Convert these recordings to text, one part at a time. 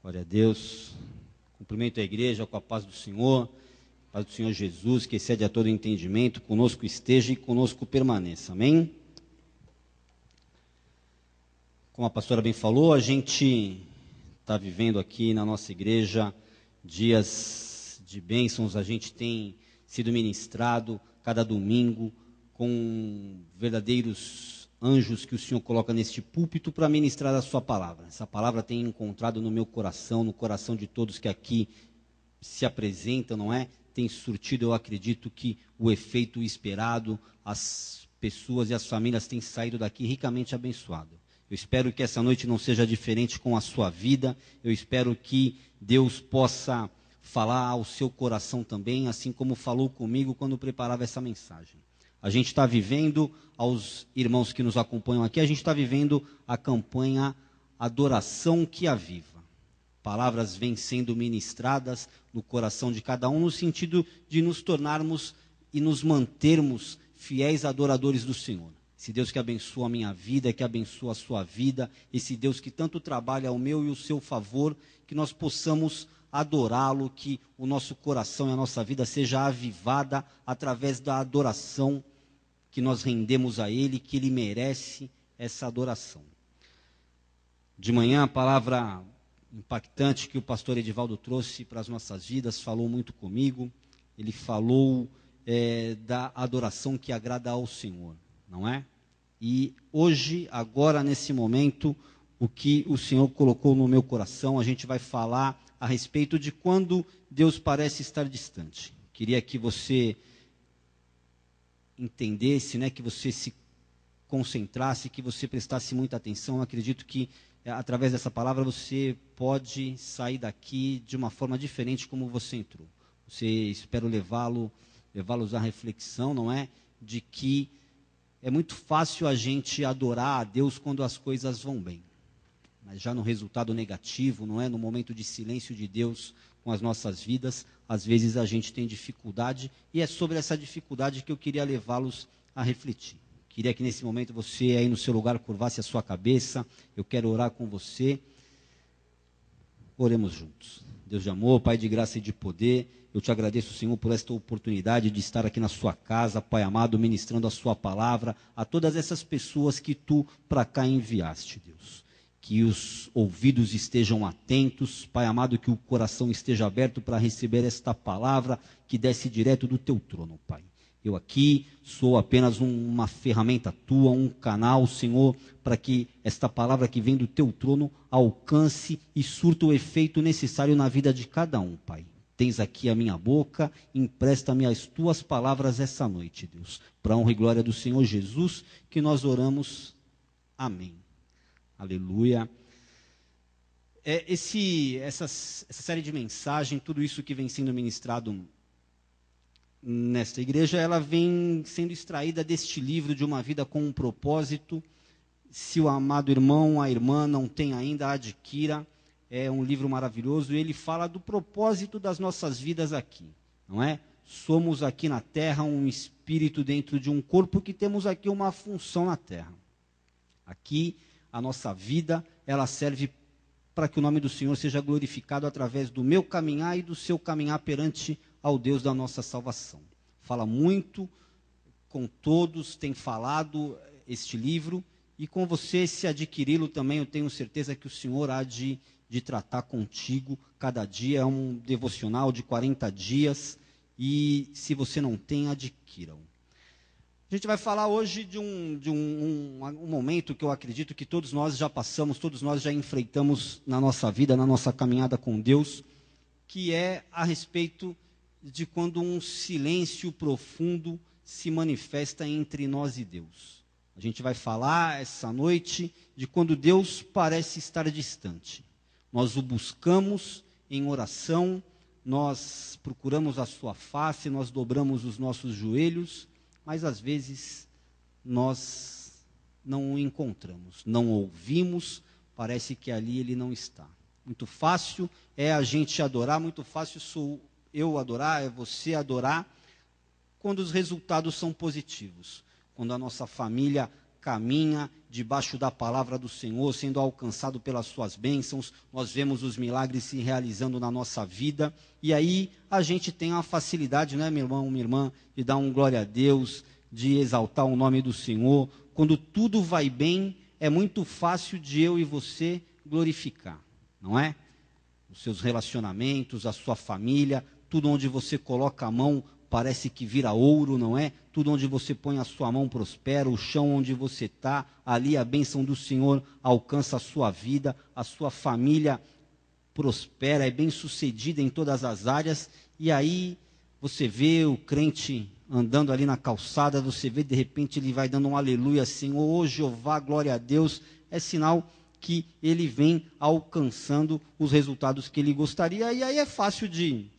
Glória a Deus. Cumprimento a igreja com a paz do Senhor, a paz do Senhor Jesus, que excede a todo entendimento, conosco esteja e conosco permaneça. Amém? Como a pastora bem falou, a gente está vivendo aqui na nossa igreja dias de bênçãos, a gente tem sido ministrado cada domingo com verdadeiros anjos que o Senhor coloca neste púlpito para ministrar a sua palavra. Essa palavra tem encontrado no meu coração, no coração de todos que aqui se apresentam, não é? Tem surtido, eu acredito que o efeito esperado, as pessoas e as famílias têm saído daqui ricamente abençoadas. Eu espero que essa noite não seja diferente com a sua vida, eu espero que Deus possa falar ao seu coração também, assim como falou comigo quando preparava essa mensagem. A gente está vivendo, aos irmãos que nos acompanham aqui, a gente está vivendo a campanha Adoração que Aviva. Palavras vêm sendo ministradas no coração de cada um, no sentido de nos tornarmos e nos mantermos fiéis adoradores do Senhor. Esse Deus que abençoa a minha vida, que abençoa a sua vida, esse Deus que tanto trabalha ao meu e o seu favor, que nós possamos adorá-lo, que o nosso coração e a nossa vida seja avivada através da adoração que nós rendemos a Ele, que Ele merece essa adoração. De manhã, a palavra impactante que o pastor Edivaldo trouxe para as nossas vidas, falou muito comigo. Ele falou da adoração que agrada ao Senhor, não é? E hoje, agora, nesse momento, o que o Senhor colocou no meu coração, a gente vai falar a respeito de quando Deus parece estar distante. Queria que você entendesse, né, que você se concentrasse, que você prestasse muita atenção. Eu acredito que através dessa palavra você pode sair daqui de uma forma diferente como você entrou. Espero levá-los à reflexão, não é? De que é muito fácil a gente adorar a Deus quando as coisas vão bem. Mas já no resultado negativo, não é? No momento de silêncio de Deus com as nossas vidas, às vezes a gente tem dificuldade, e é sobre essa dificuldade que eu queria levá-los a refletir. Queria que nesse momento você aí no seu lugar curvasse a sua cabeça, eu quero orar com você. Oremos juntos. Deus de amor, Pai de graça e de poder, eu te agradeço, Senhor, por esta oportunidade de estar aqui na sua casa, Pai amado, ministrando a sua palavra a todas essas pessoas que tu para cá enviaste, Deus. Que os ouvidos estejam atentos, Pai amado, que o coração esteja aberto para receber esta palavra que desce direto do teu trono, Pai. Eu aqui sou apenas uma ferramenta tua, um canal, Senhor, para que esta palavra que vem do teu trono alcance e surta o efeito necessário na vida de cada um, Pai. Tens aqui a minha boca, empresta-me as tuas palavras essa noite, Deus. Para a honra e glória do Senhor Jesus, que nós oramos. Amém. Aleluia. Essa série de mensagens, tudo isso que vem sendo ministrado nesta igreja, ela vem sendo extraída deste livro de Uma Vida com um Propósito. Se o amado irmão, a irmã não tem ainda, adquira. É um livro maravilhoso e ele fala do propósito das nossas vidas aqui, não é? Somos aqui na terra um espírito dentro de um corpo que temos aqui uma função na terra. Aqui a nossa vida, ela serve para que o nome do Senhor seja glorificado através do meu caminhar e do seu caminhar perante ao Deus da nossa salvação. Fala muito com todos, tem falado este livro, e com você, se adquiri-lo também, eu tenho certeza que o Senhor há de tratar contigo. Cada dia é um devocional de 40 dias, e se você não tem, adquira-o. A gente vai falar hoje de um momento que eu acredito que todos nós já passamos, todos nós já enfrentamos na nossa vida, na nossa caminhada com Deus, que é a respeito de quando um silêncio profundo se manifesta entre nós e Deus. A gente vai falar essa noite de quando Deus parece estar distante. Nós o buscamos em oração, nós procuramos a sua face, nós dobramos os nossos joelhos, mas às vezes nós não o encontramos, não o ouvimos, parece que ali ele não está. Muito fácil é a gente adorar, muito fácil sou eu adorar, é você adorar, quando os resultados são positivos. Quando a nossa família caminha debaixo da palavra do Senhor, sendo alcançado pelas suas bênçãos, nós vemos os milagres se realizando na nossa vida, e aí a gente tem a facilidade, né, meu irmão, minha irmã, de dar um glória a Deus, de exaltar o nome do Senhor. Quando tudo vai bem, é muito fácil de eu e você glorificar, não é? Os seus relacionamentos, a sua família, tudo onde você coloca a mão parece que vira ouro, não é? Tudo onde você põe a sua mão prospera, o chão onde você está, ali a bênção do Senhor alcança a sua vida, a sua família prospera, é bem sucedida em todas as áreas, e aí você vê o crente andando ali na calçada, você vê de repente ele vai dando um aleluia, Senhor, ô Jeová, glória a Deus, é sinal que ele vem alcançando os resultados que ele gostaria, e aí é fácil de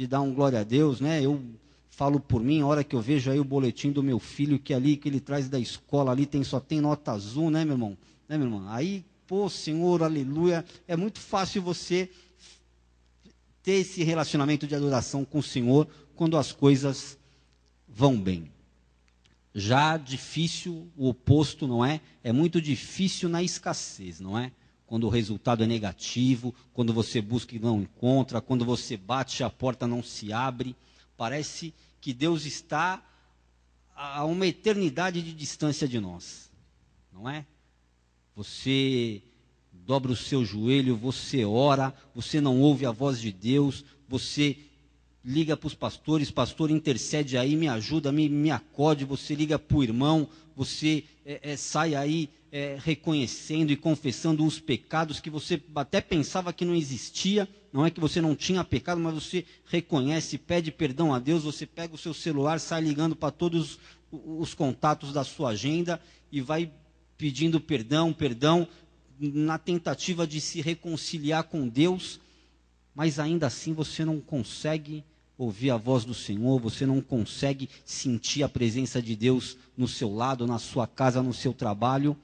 dar um glória a Deus, né? Eu falo por mim, a hora que eu vejo aí o boletim do meu filho, que ali, que ele traz da escola ali, só tem nota azul, né, meu irmão? Né, minha irmã? Aí, pô, Senhor, aleluia, é muito fácil você ter esse relacionamento de adoração com o Senhor quando as coisas vão bem. Já difícil, o oposto, não é? É muito difícil na escassez, não é? Quando o resultado é negativo, quando você busca e não encontra, quando você bate, a porta não se abre. Parece que Deus está a uma eternidade de distância de nós, não é? Você dobra o seu joelho, você ora, você não ouve a voz de Deus, você liga para os pastores, pastor intercede aí, me ajuda, me acode, você liga para o irmão, você sai aí reconhecendo e confessando os pecados que você até pensava que não existia, não é que você não tinha pecado, mas você reconhece, pede perdão a Deus, você pega o seu celular, sai ligando para todos os contatos da sua agenda e vai pedindo perdão, na tentativa de se reconciliar com Deus, mas ainda assim você não consegue ouvir a voz do Senhor, você não consegue sentir a presença de Deus no seu lado, na sua casa, no seu trabalho.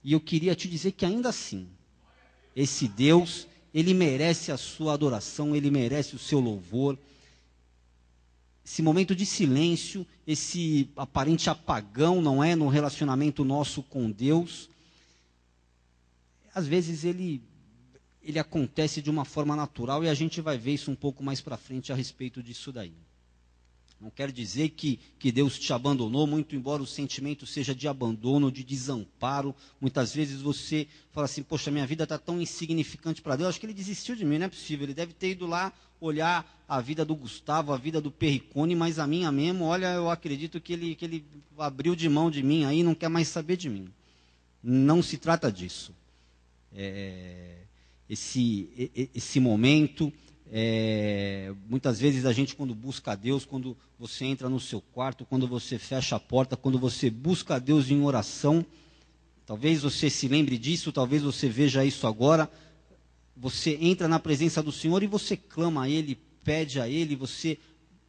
E eu queria te dizer que ainda assim, esse Deus, ele merece a sua adoração, ele merece o seu louvor. Esse momento de silêncio, esse aparente apagão, não é, no relacionamento nosso com Deus, às vezes ele acontece de uma forma natural e a gente vai ver isso um pouco mais para frente a respeito disso daí. Não quer dizer que Deus te abandonou, muito embora o sentimento seja de abandono, de desamparo. Muitas vezes você fala assim, poxa, minha vida está tão insignificante para Deus, acho que ele desistiu de mim, não é possível. Ele deve ter ido lá olhar a vida do Gustavo, a vida do Perricone, mas a minha mesmo, olha, eu acredito que ele abriu de mão de mim aí, não quer mais saber de mim. Não se trata disso. Esse momento, muitas vezes a gente quando busca a Deus, quando você entra no seu quarto, quando você fecha a porta, quando você busca a Deus em oração, talvez você se lembre disso, talvez você veja isso agora, você entra na presença do Senhor e você clama a Ele, pede a Ele, você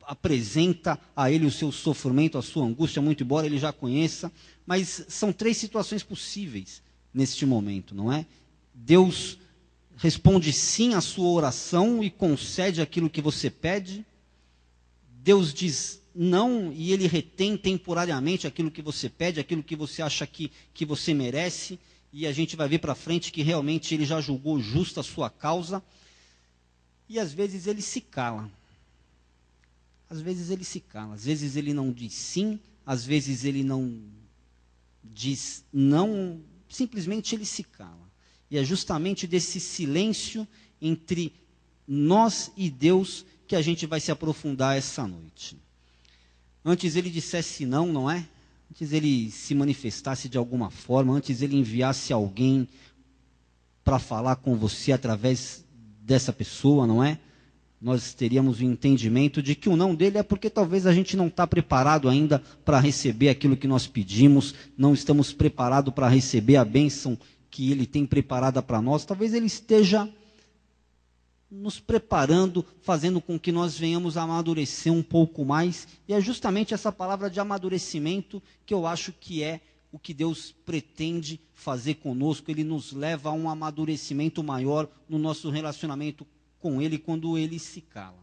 apresenta a Ele o seu sofrimento, a sua angústia, muito embora Ele já conheça, mas são 3 situações possíveis neste momento, não é? Deus responde sim à sua oração e concede aquilo que você pede. Deus diz não e Ele retém temporariamente aquilo que você pede, aquilo que você acha que você merece. E a gente vai ver para frente que realmente Ele já julgou justa a sua causa. E às vezes Ele se cala. Às vezes Ele se cala. Às vezes Ele não diz sim. Às vezes Ele não diz não. Simplesmente Ele se cala. E é justamente desse silêncio entre nós e Deus que a gente vai se aprofundar essa noite. Antes ele dissesse não, não é? Antes ele se manifestasse de alguma forma, antes ele enviasse alguém para falar com você através dessa pessoa, não é? Nós teríamos o entendimento de que o não dele é porque talvez a gente não está preparado ainda para receber aquilo que nós pedimos, não estamos preparados para receber a bênção que Ele tem preparada para nós. Talvez Ele esteja nos preparando, fazendo com que nós venhamos a amadurecer um pouco mais, e é justamente essa palavra de amadurecimento que eu acho que é o que Deus pretende fazer conosco. Ele nos leva a um amadurecimento maior no nosso relacionamento com Ele quando Ele se cala.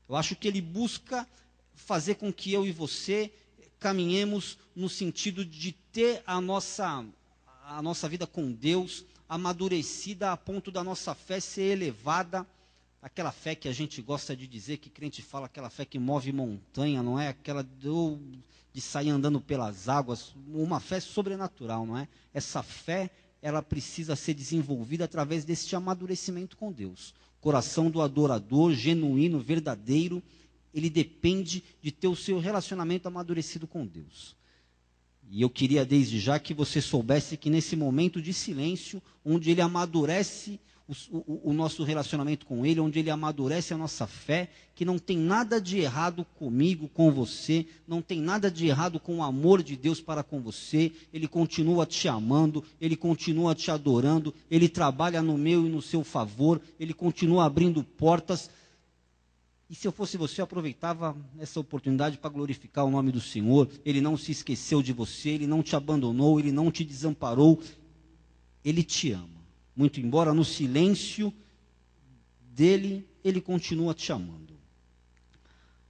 Eu acho que Ele busca fazer com que eu e você caminhemos no sentido de ter a nossa vida com Deus amadurecida a ponto da nossa fé ser elevada, aquela fé que a gente gosta de dizer, que crente fala, aquela fé que move montanha, não é? Aquela de sair andando pelas águas, uma fé sobrenatural, não é? Essa fé, ela precisa ser desenvolvida através deste amadurecimento com Deus. O coração do adorador, genuíno, verdadeiro, ele depende de ter o seu relacionamento amadurecido com Deus. E eu queria desde já que você soubesse que nesse momento de silêncio, onde ele amadurece o nosso relacionamento com ele, onde ele amadurece a nossa fé, que não tem nada de errado comigo, com você, não tem nada de errado com o amor de Deus para com você, ele continua te amando, ele continua te adorando, ele trabalha no meu e no seu favor, ele continua abrindo portas. E se eu fosse você, eu aproveitava essa oportunidade para glorificar o nome do Senhor. Ele não se esqueceu de você, ele não te abandonou, ele não te desamparou, ele te ama. Muito embora no silêncio dele, ele continua te amando.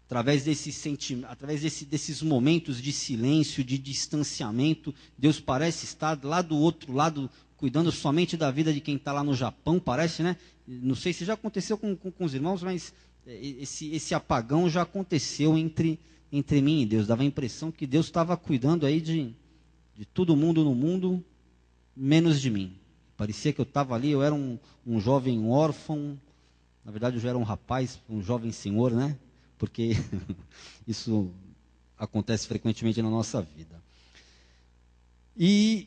Através desses momentos de silêncio, de distanciamento, Deus parece estar lá do outro lado, cuidando somente da vida de quem está lá no Japão, parece, né? Não sei se já aconteceu com os irmãos, mas esse apagão já aconteceu entre mim e Deus. Dava a impressão que Deus estava cuidando aí de todo mundo no mundo, menos de mim. Parecia que eu estava ali, eu era um jovem órfão, na verdade eu já era um rapaz, um jovem senhor, né? Porque isso acontece frequentemente na nossa vida. E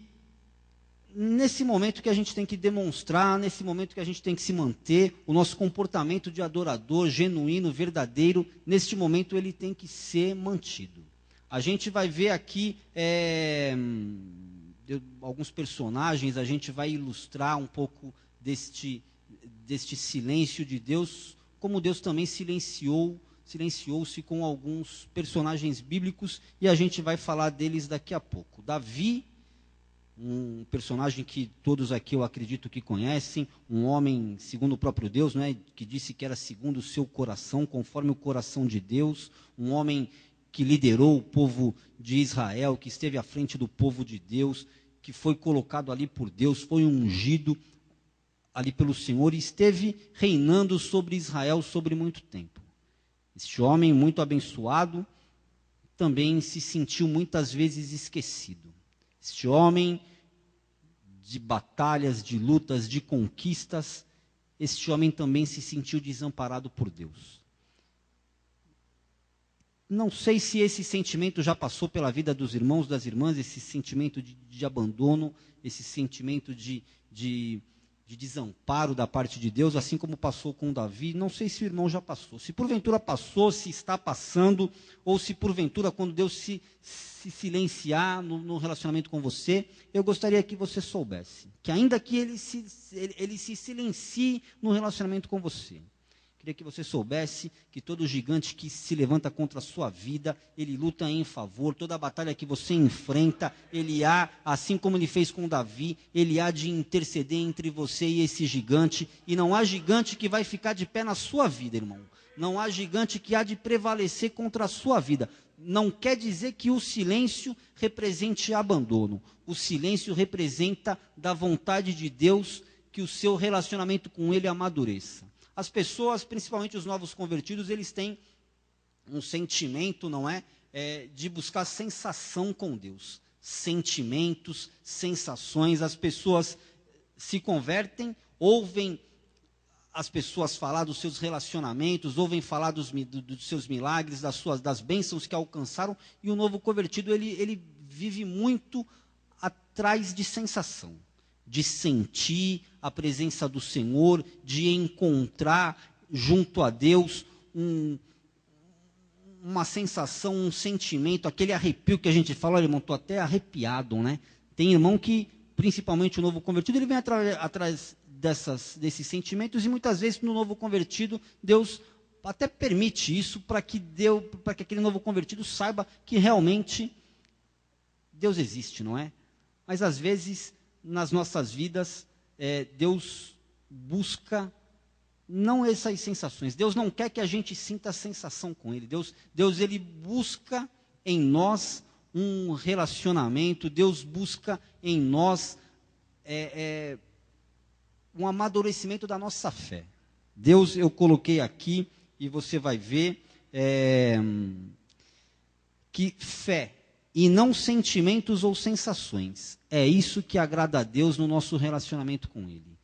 nesse momento que a gente tem que demonstrar, nesse momento que a gente tem que se manter, o nosso comportamento de adorador, genuíno, verdadeiro, neste momento ele tem que ser mantido. A gente vai ver aqui alguns personagens, a gente vai ilustrar um pouco deste silêncio de Deus, como Deus também silenciou-se com alguns personagens bíblicos, e a gente vai falar deles daqui a pouco. Davi, um personagem que todos aqui eu acredito que conhecem, um homem segundo o próprio Deus, né, que disse que era segundo o seu coração, conforme o coração de Deus, um homem que liderou o povo de Israel, que esteve à frente do povo de Deus, que foi colocado ali por Deus, foi ungido ali pelo Senhor e esteve reinando sobre Israel sobre muito tempo. Este homem muito abençoado também se sentiu muitas vezes esquecido. Este homem de batalhas, de lutas, de conquistas, este homem também se sentiu desamparado por Deus. Não sei se esse sentimento já passou pela vida dos irmãos, das irmãs, esse sentimento de abandono, esse sentimento de desamparo da parte de Deus, assim como passou com Davi. Não sei se o irmão já passou. Se porventura passou, se está passando, ou se porventura quando Deus se silenciar no relacionamento com você, eu gostaria que você soubesse que ainda que ele se silencie no relacionamento com você, queria que você soubesse que todo gigante que se levanta contra a sua vida, ele luta em favor, toda a batalha que você enfrenta, ele há, assim como ele fez com Davi, ele há de interceder entre você e esse gigante, e não há gigante que vai ficar de pé na sua vida, irmão. Não há gigante que há de prevalecer contra a sua vida. Não quer dizer que o silêncio represente abandono. O silêncio representa da vontade de Deus que o seu relacionamento com ele amadureça. As pessoas, principalmente os novos convertidos, eles têm um sentimento, não é? De buscar sensação com Deus. Sentimentos, sensações. As pessoas se convertem, ouvem as pessoas falar dos seus relacionamentos, ouvem falar dos seus milagres, das bênçãos que alcançaram, e o novo convertido, ele vive muito atrás de sensação, de sentir a presença do Senhor, de encontrar junto a Deus uma sensação, um sentimento, aquele arrepio que a gente fala, olha, irmão, estou até arrepiado, né? Tem irmão que, principalmente o novo convertido, ele vem atrás desses sentimentos, e muitas vezes no novo convertido, Deus até permite isso para que aquele novo convertido saiba que realmente Deus existe, não é? Mas às vezes, nas nossas vidas, Deus busca não essas sensações. Deus não quer que a gente sinta a sensação com Ele. Deus ele busca em nós um relacionamento, Deus busca em nós um amadurecimento da nossa fé. Deus, eu coloquei aqui, e você vai ver, que fé e não sentimentos ou sensações, é isso que agrada a Deus no nosso relacionamento com Ele.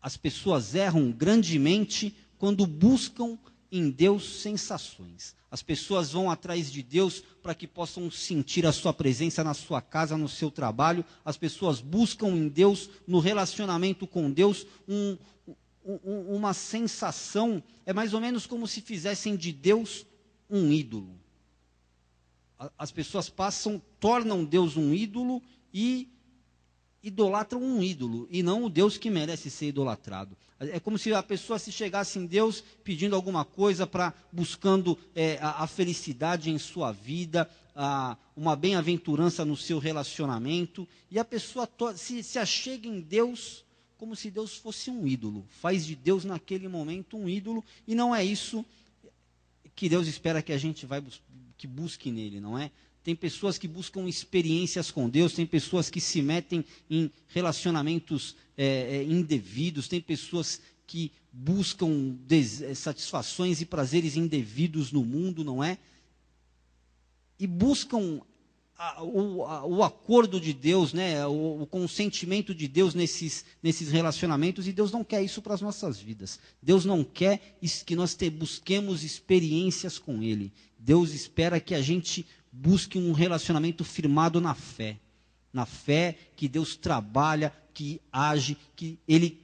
As pessoas erram grandemente quando buscam em Deus sensações. As pessoas vão atrás de Deus para que possam sentir a sua presença na sua casa, no seu trabalho. As pessoas buscam em Deus, no relacionamento com Deus, uma sensação. É mais ou menos como se fizessem de Deus um ídolo. As pessoas tornam Deus um ídolo e idolatram um ídolo, e não o Deus que merece ser idolatrado. É como se a pessoa se chegasse em Deus pedindo alguma coisa, buscando a felicidade em sua vida, uma bem-aventurança no seu relacionamento, e a pessoa se achega em Deus como se Deus fosse um ídolo, faz de Deus naquele momento um ídolo, e não é isso que Deus espera que a gente que busque nele, não é? Tem pessoas que buscam experiências com Deus, tem pessoas que se metem em relacionamentos indevidos, tem pessoas que buscam satisfações e prazeres indevidos no mundo, não é? E buscam o acordo de Deus, né? o consentimento de Deus nesses relacionamentos, e Deus não quer isso para as nossas vidas. Deus não quer que nós busquemos experiências com Ele. Deus espera que a gente busque um relacionamento firmado na fé que Deus trabalha, que age, que Ele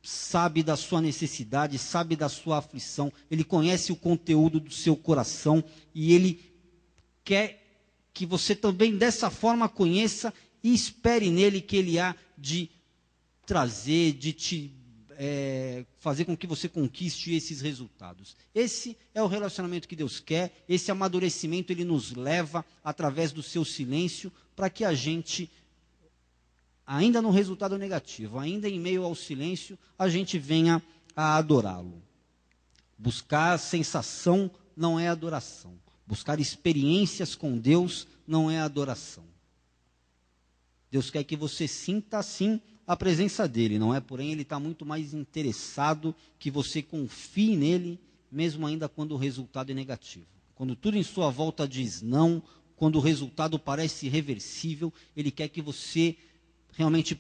sabe da sua necessidade, sabe da sua aflição, Ele conhece o conteúdo do seu coração, e Ele quer que você também dessa forma conheça e espere nele que Ele há de trazer, de te fazer com que você conquiste esses resultados. Esse é o relacionamento que Deus quer, esse amadurecimento Ele nos leva através do seu silêncio, para que a gente, ainda no resultado negativo, ainda em meio ao silêncio, a gente venha a adorá-lo. Buscar sensação não é adoração. Buscar experiências com Deus não é adoração. Deus quer que você sinta, assim, a presença dEle, não é? Porém, Ele está muito mais interessado que você confie nele, mesmo ainda quando o resultado é negativo. Quando tudo em sua volta diz não, quando o resultado parece irreversível, Ele quer que você realmente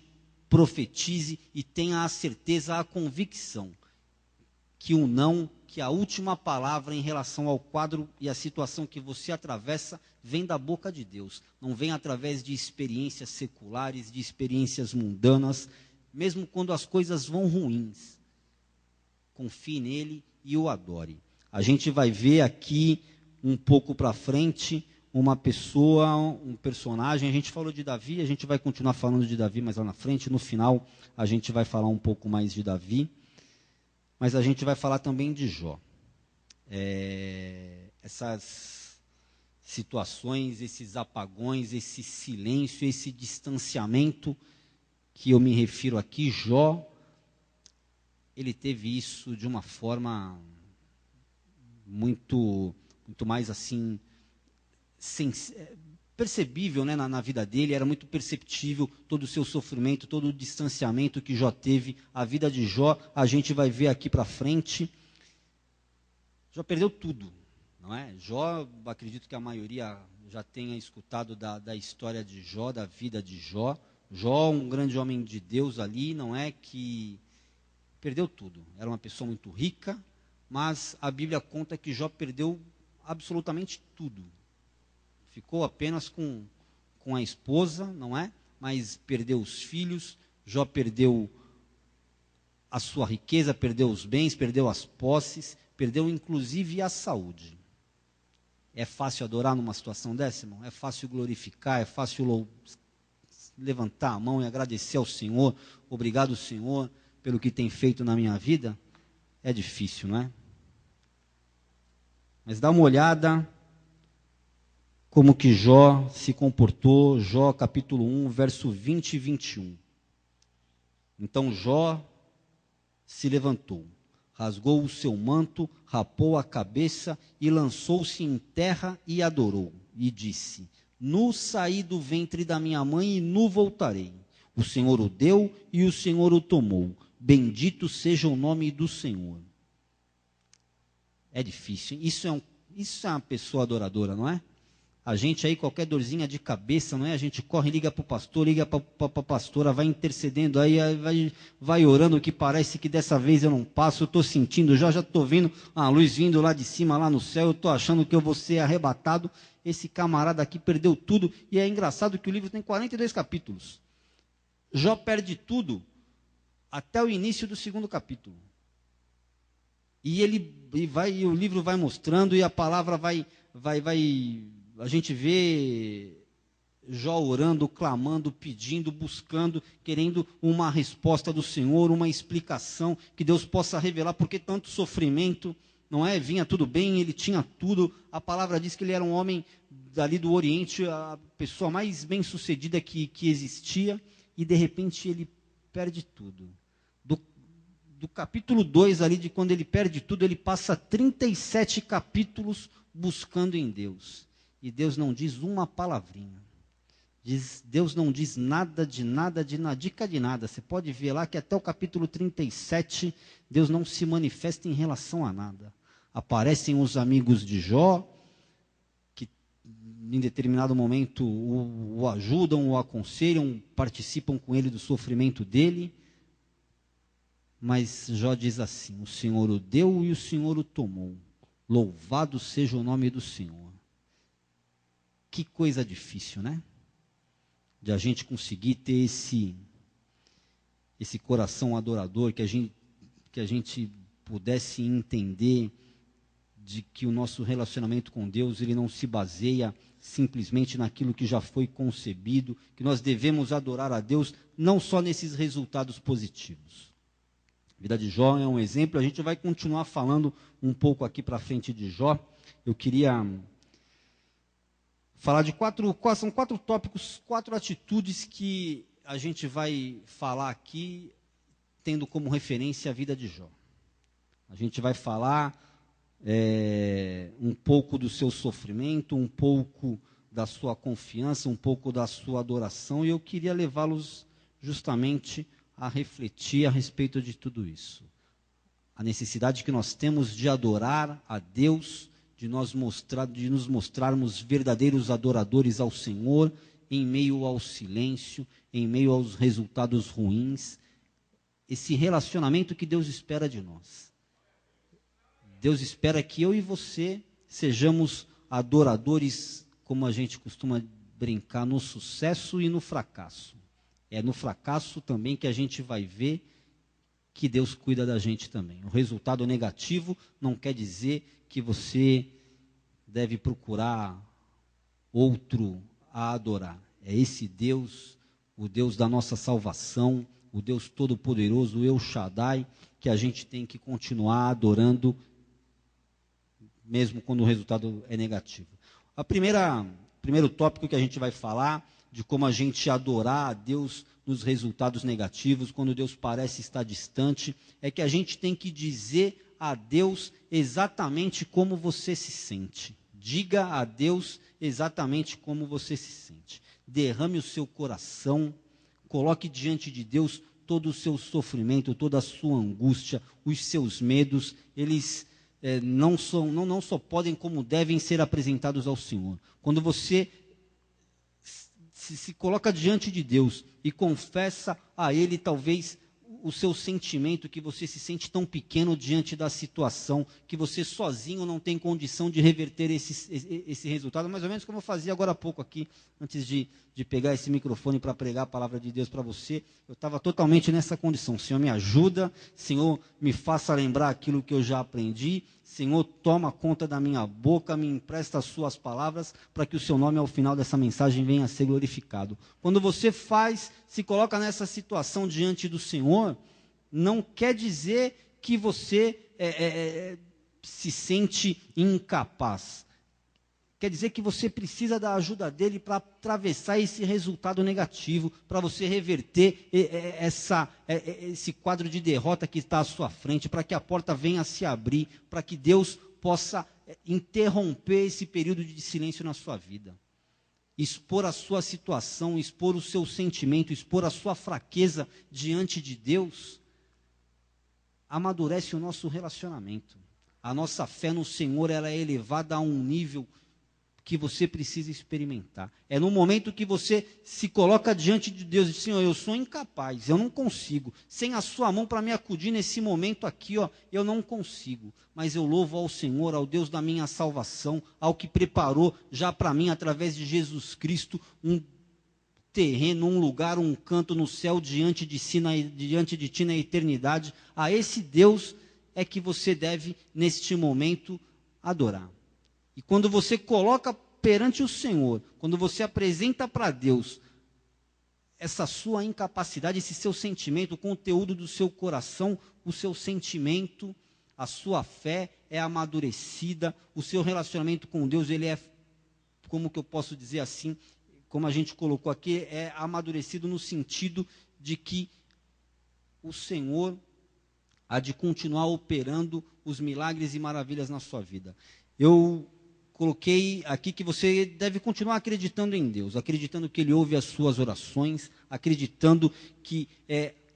profetize e tenha a certeza, a convicção que o não, que a última palavra em relação ao quadro e à situação que você atravessa, vem da boca de Deus. Não vem através de experiências seculares, de experiências mundanas, mesmo quando as coisas vão ruins. Confie nele e o adore. A gente vai ver aqui, um pouco para frente, uma pessoa, um personagem. A gente falou de Davi, a gente vai continuar falando de Davi mais lá na frente. No final, a gente vai falar um pouco mais de Davi. Mas a gente vai falar também de Jó. Essas situações, esses apagões, esse silêncio, esse distanciamento que eu me refiro aqui, Jó, ele teve isso de uma forma muito mais assim, percebível, né, na vida dele. Era muito perceptível todo o seu sofrimento, todo o distanciamento que Jó teve. A vida de Jó, a gente vai ver aqui para frente. Jó perdeu tudo, não é? Jó, acredito que a maioria já tenha escutado da história de Jó, da vida de Jó. Jó, um grande homem de Deus ali, não é? Que perdeu tudo. Era uma pessoa muito rica, mas a Bíblia conta que Jó perdeu absolutamente tudo. Ficou apenas com a esposa, não é? Mas perdeu os filhos. Jó perdeu a sua riqueza, perdeu os bens, perdeu as posses, perdeu inclusive a saúde. É fácil adorar numa situação dessa, irmão? É fácil glorificar, é fácil levantar a mão e agradecer ao Senhor. Obrigado, Senhor, pelo que tem feito na minha vida? É difícil, não é? Mas dá uma olhada como que Jó se comportou. Jó capítulo 1, verso 20 e 21. Então Jó se levantou, rasgou o seu manto, rapou a cabeça e lançou-se em terra e adorou. E disse: Nu saí do ventre da minha mãe e nu voltarei. O Senhor o deu e o Senhor o tomou. Bendito seja o nome do Senhor. É difícil, hein? Isso é uma pessoa adoradora, não é? A gente aí, qualquer dorzinha de cabeça, não é? A gente corre, liga para o pastor, liga para a pastora, vai intercedendo aí, vai orando, que parece que dessa vez eu não passo, eu estou sentindo, já estou vendo a luz vindo lá de cima, lá no céu, eu estou achando que eu vou ser arrebatado. Esse camarada aqui perdeu tudo, e é engraçado que o livro tem 42 capítulos. Jó perde tudo até o início do 2º capítulo. E o livro vai mostrando, e a palavra a gente vê Jó orando, clamando, pedindo, buscando, querendo uma resposta do Senhor, uma explicação, que Deus possa revelar por que tanto sofrimento, não é? Vinha tudo bem, ele tinha tudo. A palavra diz que ele era um homem dali do Oriente, a pessoa mais bem-sucedida que existia, e de repente ele perde tudo. Do capítulo 2 ali, de quando ele perde tudo, ele passa 37 capítulos buscando em Deus. E Deus não diz uma palavrinha. Deus não diz nada, dica de nada. Você pode ver lá que até o capítulo 37, Deus não se manifesta em relação a nada. Aparecem os amigos de Jó, que em determinado momento o ajudam, o aconselham, participam com ele do sofrimento dele. Mas Jó diz assim: o Senhor o deu e o Senhor o tomou. Louvado seja o nome do Senhor. Que coisa difícil, né? De a gente conseguir ter esse coração adorador, que a gente pudesse entender de que o nosso relacionamento com Deus, ele não se baseia simplesmente naquilo que já foi concebido, que nós devemos adorar a Deus não só nesses resultados positivos. A vida de Jó é um exemplo, a gente vai continuar falando um pouco aqui para frente de Jó. Eu queria falar de são 4 tópicos, 4 atitudes que a gente vai falar aqui, tendo como referência a vida de Jó. A gente vai falar um pouco do seu sofrimento, um pouco da sua confiança, um pouco da sua adoração, e eu queria levá-los justamente a refletir a respeito de tudo isso. A necessidade que nós temos de adorar a Deus, de nos mostrarmos verdadeiros adoradores ao Senhor, em meio ao silêncio, em meio aos resultados ruins. Esse relacionamento que Deus espera de nós. Deus espera que eu e você sejamos adoradores, como a gente costuma brincar, no sucesso e no fracasso. É no fracasso também que a gente vai ver que Deus cuida da gente também. O resultado negativo não quer dizer que você deve procurar outro a adorar. É esse Deus, o Deus da nossa salvação, o Deus Todo-Poderoso, o El Shaddai, que a gente tem que continuar adorando, mesmo quando o resultado é negativo. Primeiro tópico que a gente vai falar, de como a gente adorar a Deus nos resultados negativos, quando Deus parece estar distante, é que a gente tem que dizer a Deus exatamente como você se sente. Diga a Deus exatamente como você se sente. Derrame o seu coração, coloque diante de Deus todo o seu sofrimento, toda a sua angústia, os seus medos. Eles não só podem, como devem ser apresentados ao Senhor. Quando você se coloca diante de Deus e confessa a Ele, talvez, o seu sentimento, que você se sente tão pequeno diante da situação, que você sozinho não tem condição de reverter esse resultado, mais ou menos como eu fazia agora há pouco aqui, antes de pegar esse microfone para pregar a palavra de Deus para você. Eu estava totalmente nessa condição. Senhor, me ajuda, Senhor, me faça lembrar aquilo que eu já aprendi, Senhor, toma conta da minha boca, me empresta as suas palavras, para que o seu nome ao final dessa mensagem venha a ser glorificado. Quando você se coloca nessa situação diante do Senhor, não quer dizer que você se sente incapaz. Quer dizer que você precisa da ajuda dele para atravessar esse resultado negativo, para você reverter esse quadro de derrota que está à sua frente, para que a porta venha a se abrir, para que Deus possa interromper esse período de silêncio na sua vida. expor a sua situação, expor o seu sentimento, expor a sua fraqueza diante de Deus, amadurece o nosso relacionamento. A nossa fé no Senhor, ela é elevada a um nível que você precisa experimentar. É no momento que você se coloca diante de Deus e diz: Senhor, eu sou incapaz, eu não consigo. Sem a sua mão para me acudir nesse momento aqui, eu não consigo. Mas eu louvo ao Senhor, ao Deus da minha salvação, ao que preparou já para mim, através de Jesus Cristo, um terreno, um lugar, um canto no céu diante de ti na eternidade. A esse Deus é que você deve, neste momento, adorar. E quando você coloca perante o Senhor, quando você apresenta para Deus essa sua incapacidade, esse seu sentimento, o conteúdo do seu coração, o seu sentimento, a sua fé é amadurecida, o seu relacionamento com Deus, ele é, como que eu posso dizer assim, como a gente colocou aqui, é amadurecido no sentido de que o Senhor há de continuar operando os milagres e maravilhas na sua vida. Eu coloquei aqui que você deve continuar acreditando em Deus, acreditando que Ele ouve as suas orações, acreditando que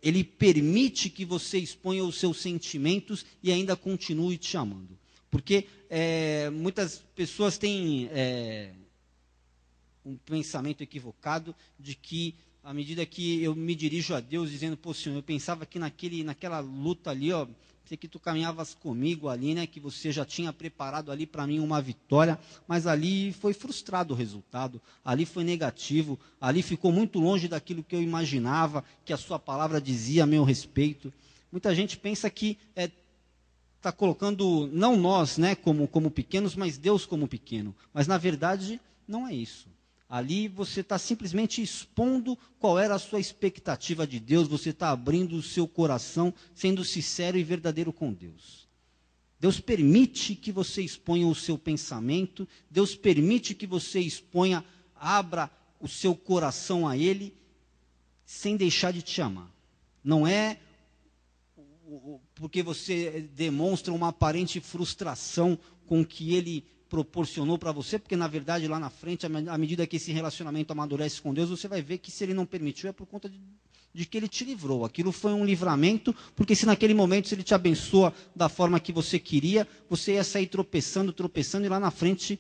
Ele permite que você exponha os seus sentimentos e ainda continue te amando. Porque muitas pessoas têm um pensamento equivocado de que, à medida que eu me dirijo a Deus dizendo: pô, Senhor, eu pensava que naquela luta ali, sei que tu caminhavas comigo ali, né, que você já tinha preparado ali para mim uma vitória, mas ali foi frustrado o resultado, ali foi negativo, ali ficou muito longe daquilo que eu imaginava, que a sua palavra dizia a meu respeito. Muita gente pensa que está colocando, não nós, né, como pequenos, mas Deus como pequeno, mas na verdade não é isso. Ali você está simplesmente expondo qual era a sua expectativa de Deus, você está abrindo o seu coração, sendo sincero e verdadeiro com Deus. Deus permite que você exponha o seu pensamento, Deus permite que você abra o seu coração a Ele, sem deixar de te amar. Não é porque você demonstra uma aparente frustração com o que Ele proporcionou para você, porque na verdade lá na frente, à medida que esse relacionamento amadurece com Deus, você vai ver que se Ele não permitiu é por conta de que Ele te livrou. Aquilo foi um livramento, porque se naquele momento se Ele te abençoa da forma que você queria, você ia sair tropeçando, e lá na frente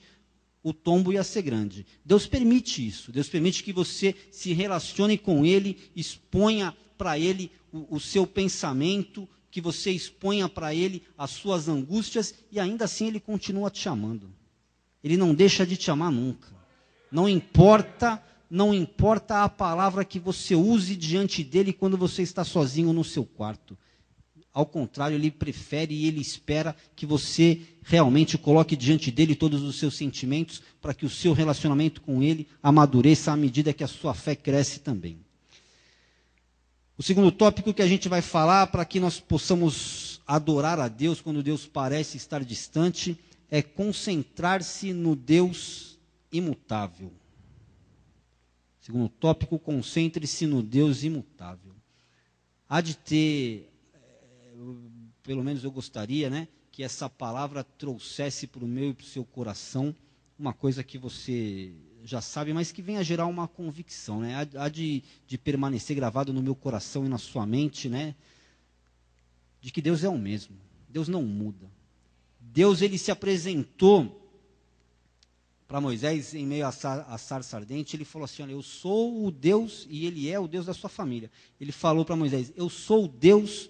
o tombo ia ser grande. Deus permite isso, Deus permite que você se relacione com Ele, exponha para Ele o seu pensamento, que você exponha para Ele as suas angústias, e ainda assim Ele continua te amando. Ele não deixa de te amar nunca. Não importa a palavra que você use diante dele quando você está sozinho no seu quarto. Ao contrário, ele prefere e ele espera que você realmente coloque diante dele todos os seus sentimentos, para que o seu relacionamento com ele amadureça à medida que a sua fé cresce também. O segundo tópico que a gente vai falar, para que nós possamos adorar a Deus quando Deus parece estar distante, é concentrar-se no Deus imutável. Segundo tópico, concentre-se no Deus imutável. Há de ter, pelo menos eu gostaria, né, que essa palavra trouxesse para o meu e para o seu coração uma coisa que você já sabe, mas que venha gerar uma convicção, né? Há de permanecer gravado no meu coração e na sua mente, né, de que Deus é o mesmo, Deus não muda. Deus, ele se apresentou para Moisés em meio à sarça ardente. Ele falou assim: olha, eu sou o Deus, e ele é o Deus da sua família. Ele falou para Moisés: eu sou o Deus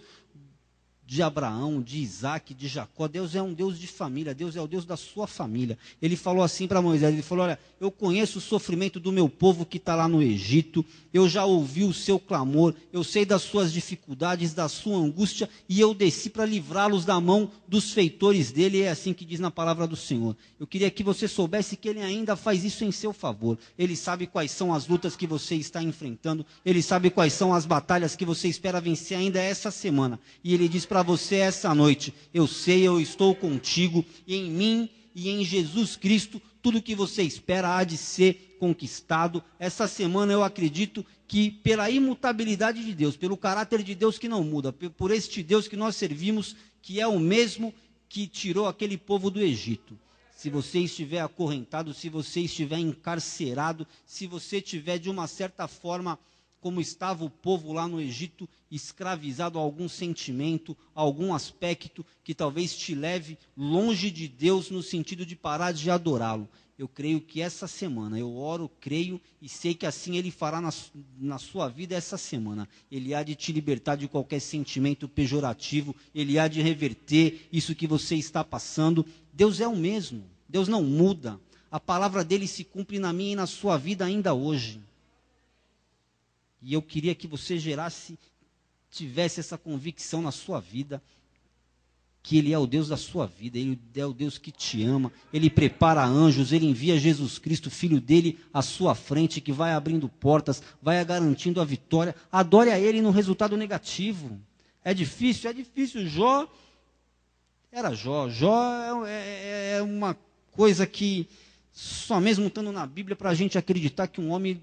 de Abraão, de Isaac, de Jacó. Deus é um Deus de família, Deus é o Deus da sua família. Ele falou assim para Moisés, ele falou: olha, eu conheço o sofrimento do meu povo que está lá no Egito, eu já ouvi o seu clamor, eu sei das suas dificuldades, da sua angústia, e eu desci para livrá-los da mão dos feitores dele. É assim que diz na palavra do Senhor. Eu queria que você soubesse que ele ainda faz isso em seu favor. Ele sabe quais são as lutas que você está enfrentando, ele sabe quais são as batalhas que você espera vencer ainda essa semana, e ele diz para você essa noite: eu sei, eu estou contigo, e em mim e em Jesus Cristo tudo que você espera há de ser conquistado. Essa semana eu acredito que pela imutabilidade de Deus, pelo caráter de Deus que não muda, por este Deus que nós servimos, que é o mesmo que tirou aquele povo do Egito, se você estiver acorrentado, se você estiver encarcerado, se você estiver de uma certa forma, como estava o povo lá no Egito, escravizado a algum sentimento, a algum aspecto que talvez te leve longe de Deus no sentido de parar de adorá-lo. Eu creio que essa semana, eu oro, creio e sei que assim Ele fará na sua vida essa semana. Ele há de te libertar de qualquer sentimento pejorativo, Ele há de reverter isso que você está passando. Deus é o mesmo, Deus não muda. A palavra dEle se cumpre na minha e na sua vida ainda hoje. E eu queria que você tivesse essa convicção na sua vida, que Ele é o Deus da sua vida, Ele é o Deus que te ama, Ele prepara anjos, Ele envia Jesus Cristo, Filho dEle, à sua frente, que vai abrindo portas, vai garantindo a vitória. Adore a Ele no resultado negativo. É difícil? É difícil. Jó era Jó. Jó é uma coisa que, só mesmo estando na Bíblia, para a gente acreditar que um homem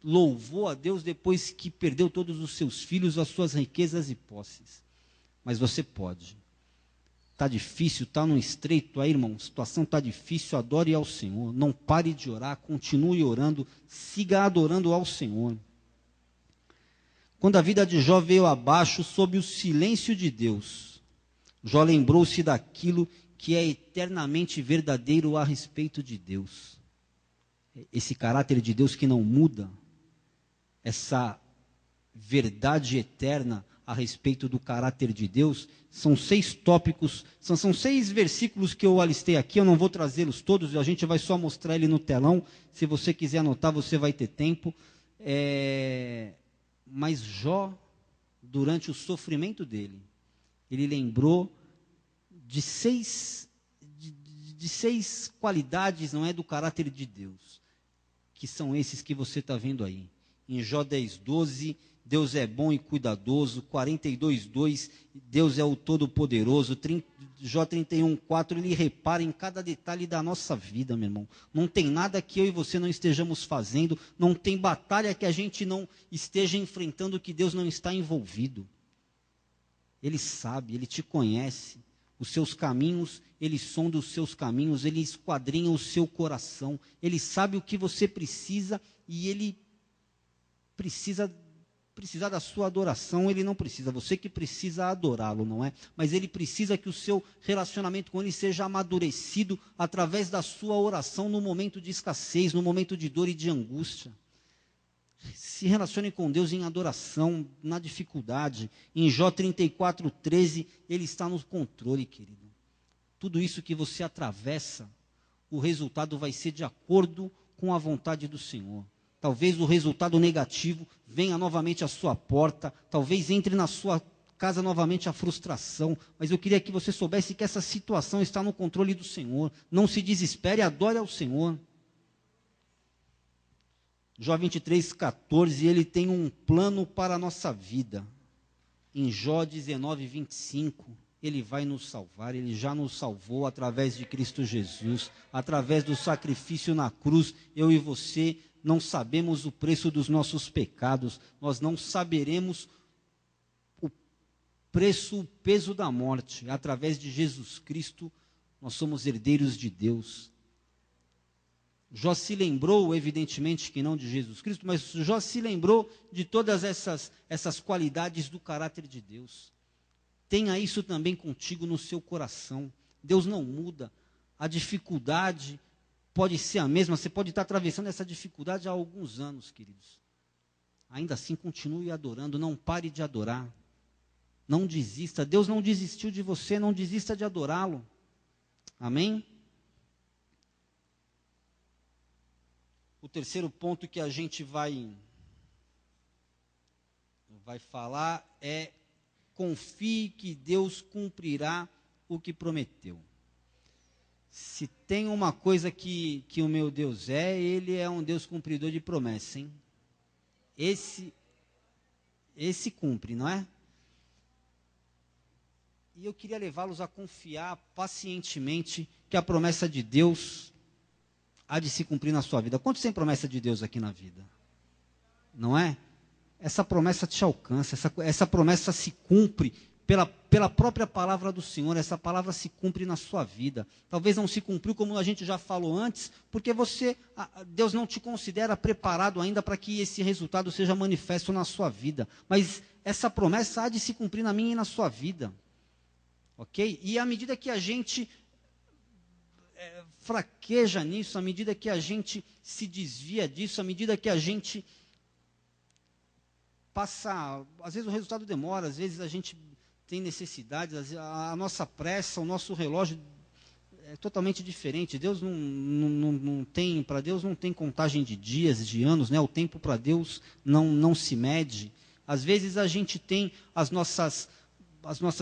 louvou a Deus depois que perdeu todos os seus filhos, as suas riquezas e posses. Mas você pode. Está difícil, está num estreito aí, irmão, a situação está difícil, adore ao Senhor, não pare de orar, continue orando, siga adorando ao Senhor. Quando a vida de Jó veio abaixo, sob o silêncio de Deus, Jó lembrou-se daquilo que é eternamente verdadeiro a respeito de Deus. Esse caráter de Deus que não muda, essa verdade eterna a respeito do caráter de Deus, são 6 tópicos, são 6 versículos que eu alistei aqui, eu não vou trazê-los todos, a gente vai só mostrar ele no telão, se você quiser anotar, você vai ter tempo. Mas Jó, durante o sofrimento dele, ele lembrou de 6 qualidades, não é, do caráter de Deus, que são esses que você está vendo aí. Em Jó 10:12, Deus é bom e cuidadoso. 42:2, Deus é o Todo-Poderoso. Jó 31:4, Ele repara em cada detalhe da nossa vida, meu irmão. Não tem nada que eu e você não estejamos fazendo, não tem batalha que a gente não esteja enfrentando que Deus não está envolvido. Ele sabe, Ele te conhece. Os seus caminhos, Ele sonda os seus caminhos, Ele esquadrinha o seu coração. Ele sabe o que você precisa e Ele precisar da sua adoração, Ele não precisa, você que precisa adorá-lo, não é? Mas Ele precisa que o seu relacionamento com Ele seja amadurecido através da sua oração no momento de escassez, no momento de dor e de angústia. Se relacione com Deus em adoração, na dificuldade. Em Jó 34:13, Ele está no controle, querido. Tudo isso que você atravessa, o resultado vai ser de acordo com a vontade do Senhor. Talvez o resultado negativo venha novamente à sua porta, talvez entre na sua casa novamente a frustração, mas eu queria que você soubesse que essa situação está no controle do Senhor. Não se desespere, adore ao Senhor. Jó 23:14, Ele tem um plano para a nossa vida. Em Jó 19:25, Ele vai nos salvar, Ele já nos salvou através de Cristo Jesus, através do sacrifício na cruz. Eu e você não sabemos o preço dos nossos pecados, nós não saberemos o preço, o peso da morte. Através de Jesus Cristo, nós somos herdeiros de Deus. Jó se lembrou, evidentemente que não de Jesus Cristo, mas Jó se lembrou de todas essas qualidades do caráter de Deus. Tenha isso também contigo no seu coração. Deus não muda. A dificuldade pode ser a mesma, você pode estar atravessando essa dificuldade há alguns anos, queridos. Ainda assim, continue adorando, não pare de adorar. Não desista. Deus não desistiu de você, não desista de adorá-lo. Amém? O terceiro ponto que a gente vai falar é: confie que Deus cumprirá o que prometeu. Se tem uma coisa que o meu Deus Ele é um Deus cumpridor de promessa, hein? Esse cumpre, não é? E eu queria levá-los a confiar pacientemente que a promessa de Deus há de se cumprir na sua vida. Quantos tem promessa de Deus aqui na vida? Não é? Essa promessa te alcança, essa promessa se cumpre pela própria palavra do Senhor. Essa palavra se cumpre na sua vida. Talvez não se cumpriu, como a gente já falou antes, porque Deus não te considera preparado ainda para que esse resultado seja manifesto na sua vida. Mas essa promessa há de se cumprir na minha e na sua vida. Ok? E à medida que a gente fraqueja nisso, à medida que a gente se desvia disso, à medida que a gente passa, às vezes o resultado demora, às vezes a gente tem necessidades, a nossa pressa, o nosso relógio é totalmente diferente. Deus não tem, para Deus não tem contagem de dias, de anos, né? O tempo para Deus não se mede. Às vezes a gente tem as nossas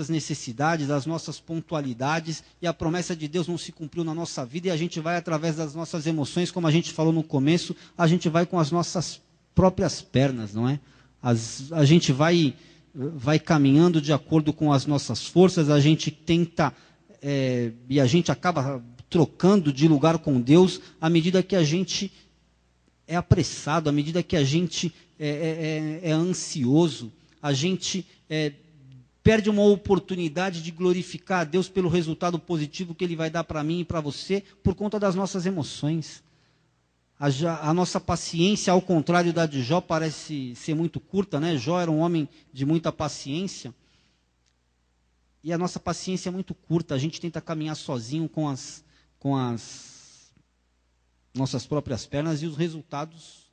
necessidades, as nossas pontualidades, e a promessa de Deus não se cumpriu na nossa vida, e a gente vai através das nossas emoções, como a gente falou no começo, a gente vai com as nossas próprias pernas, não é? A gente vai caminhando de acordo com as nossas forças, a gente tenta, e a gente acaba trocando de lugar com Deus, à medida que a gente é apressado, à medida que a gente é ansioso, a gente perde uma oportunidade de glorificar a Deus pelo resultado positivo que Ele vai dar para mim e para você, por conta das nossas emoções. A nossa paciência, ao contrário da de Jó, parece ser muito curta, né? Jó era um homem de muita paciência. E a nossa paciência é muito curta. A gente tenta caminhar sozinho com as nossas próprias pernas, e os resultados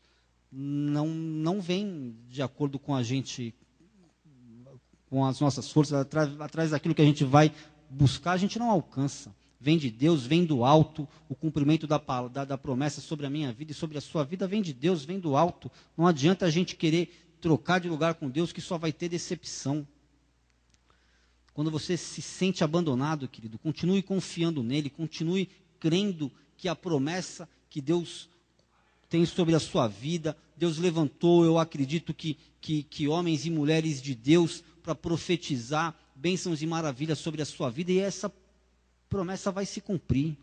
não vêm de acordo com a gente, com as nossas forças. Atrás daquilo que a gente vai buscar, a gente não alcança. Vem de Deus, vem do alto. O cumprimento da promessa sobre a minha vida e sobre a sua vida vem de Deus, vem do alto. Não adianta a gente querer trocar de lugar com Deus, que só vai ter decepção. Quando você se sente abandonado, querido, continue confiando nele, continue crendo que a promessa que Deus tem sobre a sua vida, Deus levantou, eu acredito que homens e mulheres de Deus para profetizar bênçãos e maravilhas sobre a sua vida, e essa promessa vai se cumprir.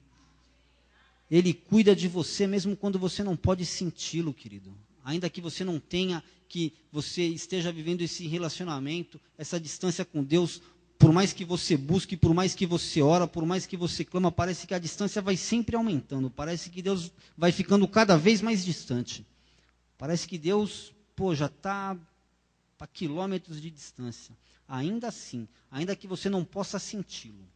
Ele cuida de você mesmo quando você não pode senti-lo, querido. Ainda que você não tenha, que você esteja vivendo esse relacionamento, essa distância com Deus, por mais que você busque, por mais que você ora, por mais que você clama, parece que a distância vai sempre aumentando. Parece que Deus vai ficando cada vez mais distante. Parece que Deus, já está a quilômetros de distância. Ainda assim, ainda que você não possa senti-lo,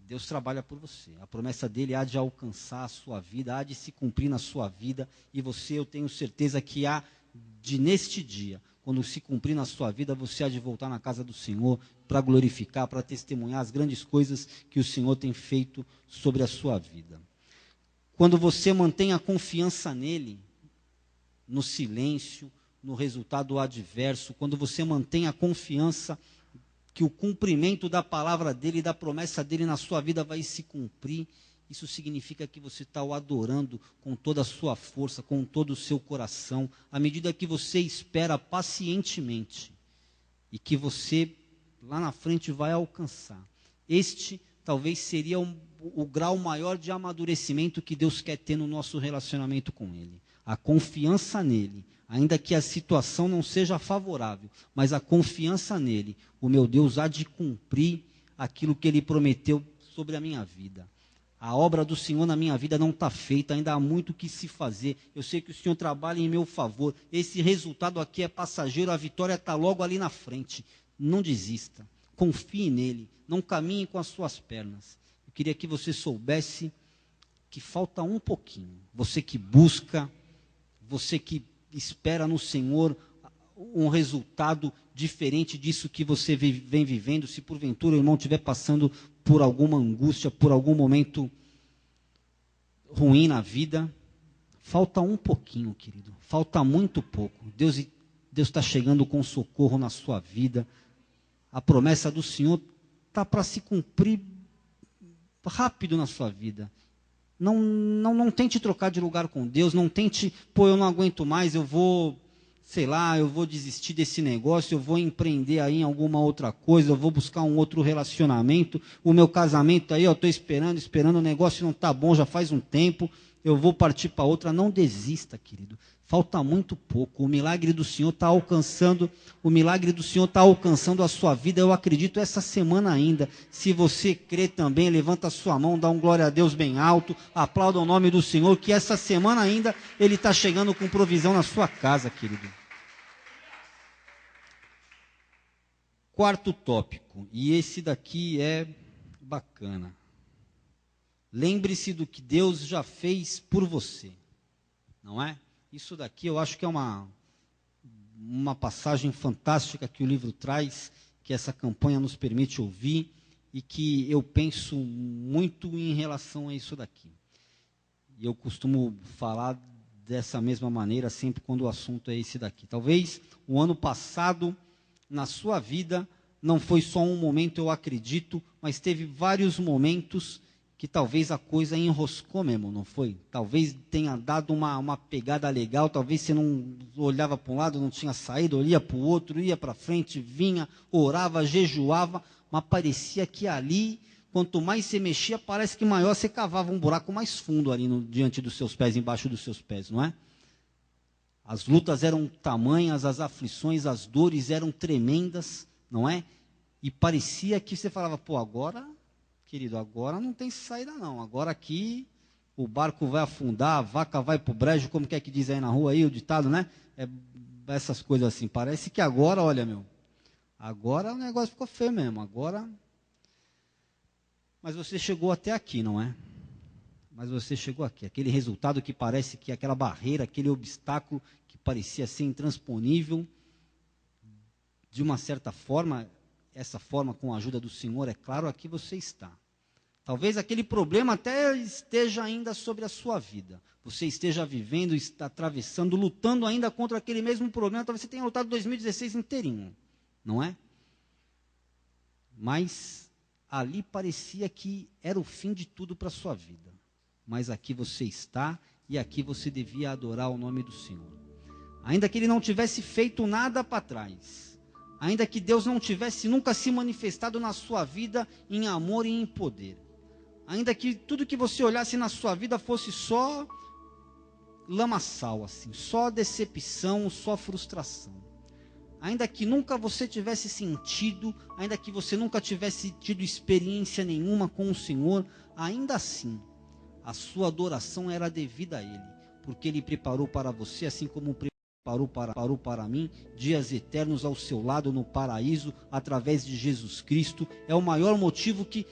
Deus trabalha por você. A promessa dele há de alcançar a sua vida, há de se cumprir na sua vida. E você, eu tenho certeza que há de, neste dia, quando se cumprir na sua vida, você há de voltar na casa do Senhor para glorificar, para testemunhar as grandes coisas que o Senhor tem feito sobre a sua vida. Quando você mantém a confiança nele, no silêncio, no resultado adverso, quando você mantém a confiança que o cumprimento da palavra dele, da promessa dele na sua vida vai se cumprir, isso significa que você está o adorando com toda a sua força, com todo o seu coração, à medida que você espera pacientemente, e que você lá na frente vai alcançar. Este talvez seria o grau maior de amadurecimento que Deus quer ter no nosso relacionamento com Ele. A confiança nele, ainda que a situação não seja favorável, mas a confiança nele, o meu Deus há de cumprir aquilo que ele prometeu sobre a minha vida. A obra do Senhor na minha vida não está feita, ainda há muito o que se fazer. Eu sei que o Senhor trabalha em meu favor. Esse resultado aqui é passageiro, a vitória está logo ali na frente. Não desista, confie nele, não caminhe com as suas pernas. Eu queria que você soubesse que falta um pouquinho. Você que busca, você que espera no Senhor um resultado diferente disso que você vem vivendo. Se porventura o irmão estiver passando por alguma angústia, por algum momento ruim na vida, falta um pouquinho, querido. Falta muito pouco. Deus está chegando com socorro na sua vida. A promessa do Senhor está para se cumprir rápido na sua vida. Não tente trocar de lugar com Deus, não tente, eu não aguento mais, eu vou desistir desse negócio, eu vou empreender aí em alguma outra coisa, eu vou buscar um outro relacionamento, o meu casamento aí, eu estou esperando, o negócio não está bom já faz um tempo. eu vou partir para outra. Não desista, querido. Falta muito pouco. O milagre do Senhor está alcançando, a sua vida. Eu acredito essa semana ainda. Se você crê também, levanta a sua mão, dá um glória a Deus bem alto, aplauda o nome do Senhor, que essa semana ainda Ele está chegando com provisão na sua casa, querido. Quarto tópico, e esse daqui é bacana. Lembre-se do que Deus já fez por você, não é? Isso daqui eu acho que é uma passagem fantástica que o livro traz, que essa campanha nos permite ouvir e que eu penso muito em relação a isso daqui. E eu costumo falar dessa mesma maneira sempre quando o assunto é esse daqui. Talvez o ano passado, na sua vida, não foi só um momento, eu acredito, mas teve vários momentos que talvez a coisa enroscou mesmo, não foi? Talvez tenha dado uma pegada legal, talvez você não olhava para um lado, não tinha saído, olhia para o outro, ia para frente, vinha, orava, jejuava, mas parecia que ali, quanto mais você mexia, parece que maior você cavava um buraco mais fundo ali diante dos seus pés, embaixo dos seus pés, não é? As lutas eram tamanhas, as aflições, as dores eram tremendas, não é? E parecia que você falava, pô, agora... Querido, agora não tem saída não, agora aqui o barco vai afundar, a vaca vai para o brejo, como que é que diz aí na rua aí, o ditado, né? Essas coisas assim, parece que agora, olha meu, agora o negócio ficou feio mesmo, agora... Mas você chegou até aqui, não é? Mas você chegou aqui, aquele resultado que parece que aquela barreira, aquele obstáculo que parecia ser intransponível, de uma certa forma... Essa forma, com a ajuda do Senhor, é claro, aqui você está. Talvez aquele problema até esteja ainda sobre a sua vida. Você esteja vivendo, está atravessando, lutando ainda contra aquele mesmo problema. Talvez você tenha lutado 2016 inteirinho, não é? Mas ali parecia que era o fim de tudo para a sua vida. Mas aqui você está e aqui você devia adorar o nome do Senhor. Ainda que Ele não tivesse feito nada para trás. Ainda que Deus não tivesse nunca se manifestado na sua vida em amor e em poder. Ainda que tudo que você olhasse na sua vida fosse só lamaçal, assim, só decepção, só frustração. Ainda que nunca você tivesse sentido, ainda que você nunca tivesse tido experiência nenhuma com o Senhor, ainda assim, a sua adoração era devida a Ele, porque Ele preparou para você, assim como preparou para mim, dias eternos ao seu lado no paraíso, através de Jesus Cristo. É o maior motivo que